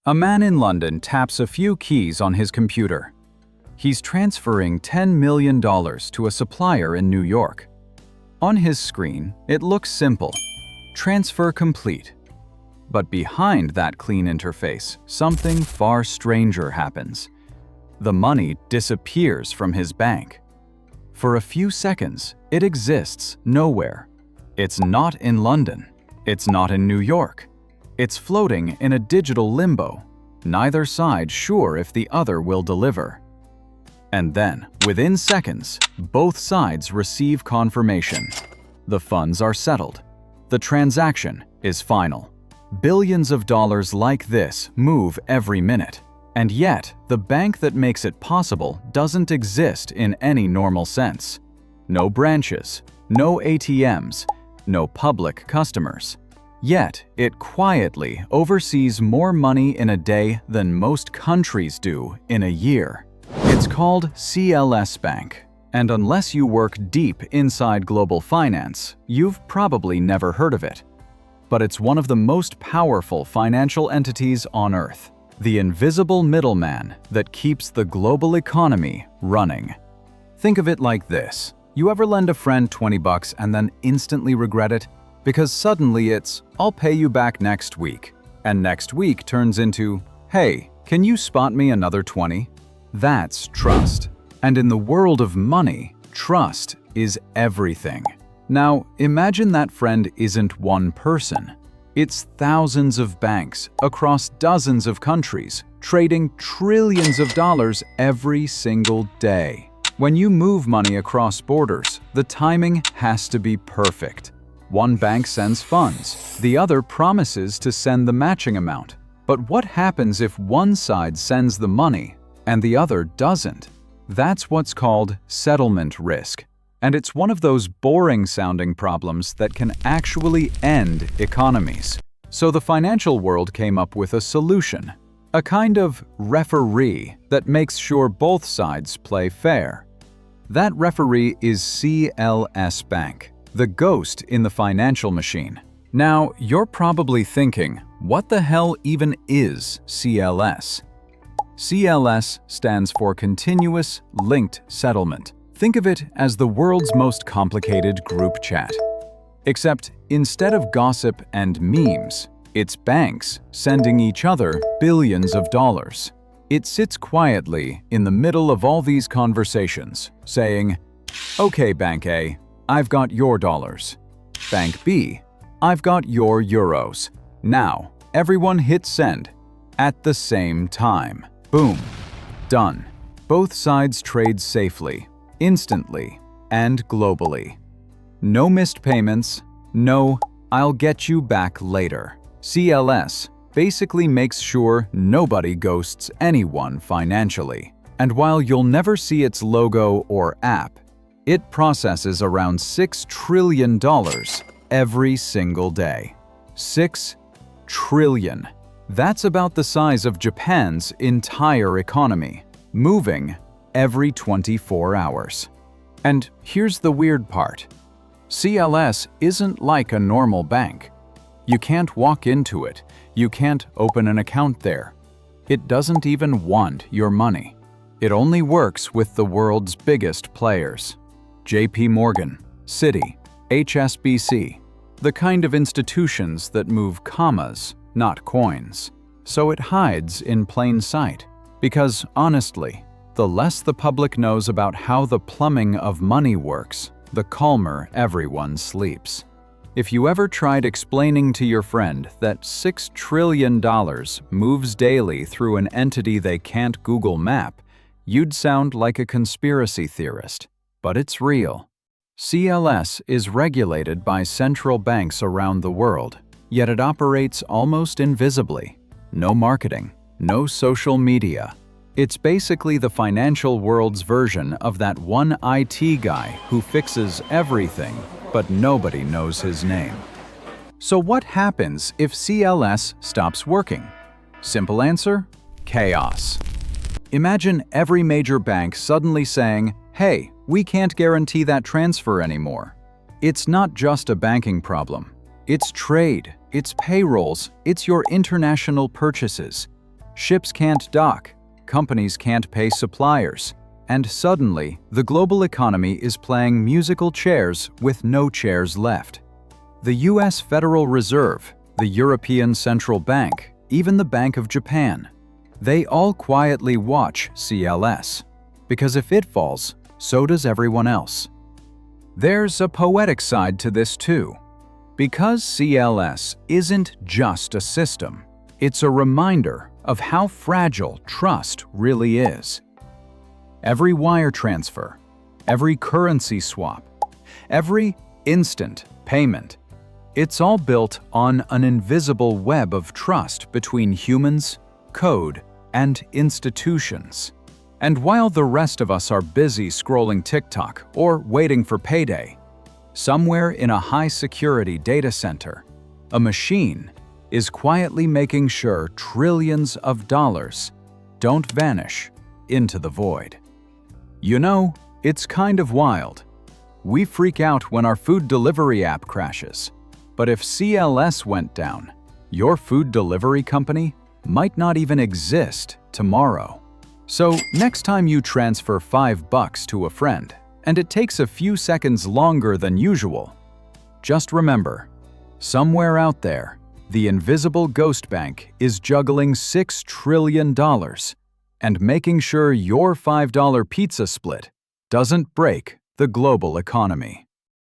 A man in London taps a few keys on his computer. He's transferring $10 million to a supplier in New York. On his screen, it looks simple. Transfer complete. But behind that clean interface, something far stranger happens. The money disappears from his bank. For a few seconds, it exists nowhere. It's not in London. It's not in New York. It's floating in a digital limbo, neither side sure if the other will deliver. And then, within seconds, both sides receive confirmation. The funds are settled. The transaction is final. Billions of dollars like this move every minute. And yet, the bank that makes it possible doesn't exist in any normal sense. No branches, no ATMs, no public customers. Yet, it quietly oversees more money in a day than most countries do in a year. It's called CLS Bank, and unless you work deep inside global finance, you've probably never heard of it. But it's one of the most powerful financial entities on Earth, the invisible middleman that keeps the global economy running. Think of it like this. You ever lend a friend $20 and then instantly regret it? Because suddenly it's, "I'll pay you back next week." And next week turns into, "Hey, can you spot me another 20? That's trust. And in the world of money, trust is everything. Now, imagine that friend isn't one person. It's thousands of banks across dozens of countries, trading trillions of dollars every single day. When you move money across borders, the timing has to be perfect. One bank sends funds, the other promises to send the matching amount. But what happens if one side sends the money and the other doesn't? That's what's called settlement risk. And it's one of those boring-sounding problems that can actually end economies. So the financial world came up with a solution, a kind of referee that makes sure both sides play fair. That referee is CLS Bank, the ghost in the financial machine. Now, you're probably thinking, what the hell even is CLS? CLS stands for Continuous Linked Settlement. Think of it as the world's most complicated group chat. Except instead of gossip and memes, it's banks sending each other billions of dollars. It sits quietly in the middle of all these conversations, saying, "Okay, Bank A, I've got your dollars. Bank B, I've got your euros. Now, everyone hit send." At the same time. Boom. Done. Both sides trade safely, instantly, and globally. No missed payments, no "I'll get you back later." CLS basically makes sure nobody ghosts anyone financially. And while you'll never see its logo or app, it processes around $6 trillion every single day. 6 trillion. That's about the size of Japan's entire economy, moving every 24 hours. And here's the weird part. CLS isn't like a normal bank. You can't walk into it. You can't open an account there. It doesn't even want your money. It only works with the world's biggest players. JP Morgan, Citi, HSBC, the kind of institutions that move commas, not coins. So it hides in plain sight. Because honestly, the less the public knows about how the plumbing of money works, the calmer everyone sleeps. If you ever tried explaining to your friend that $6 trillion moves daily through an entity they can't Google Map, you'd sound like a conspiracy theorist. But it's real. CLS is regulated by central banks around the world, yet it operates almost invisibly. No marketing, no social media. It's basically the financial world's version of that one IT guy who fixes everything, but nobody knows his name. So what happens if CLS stops working? Simple answer: chaos. Imagine every major bank suddenly saying, "Hey, we can't guarantee that transfer anymore." It's not just a banking problem. It's trade, it's payrolls, it's your international purchases. Ships can't dock, companies can't pay suppliers, and suddenly the global economy is playing musical chairs with no chairs left. The US Federal Reserve, the European Central Bank, even the Bank of Japan, they all quietly watch CLS, because if it falls, so does everyone else. There's a poetic side to this too. Because CLS isn't just a system, it's a reminder of how fragile trust really is. Every wire transfer, every currency swap, every instant payment, it's all built on an invisible web of trust between humans, code, and institutions. And while the rest of us are busy scrolling TikTok or waiting for payday, somewhere in a high-security data center, a machine is quietly making sure trillions of dollars don't vanish into the void. You know, it's kind of wild. We freak out when our food delivery app crashes. But if CLS went down, your food delivery company might not even exist tomorrow. So next time you transfer $5 to a friend, and it takes a few seconds longer than usual, just remember, somewhere out there, the invisible ghost bank is juggling $6 trillion and making sure your $5 pizza split doesn't break the global economy.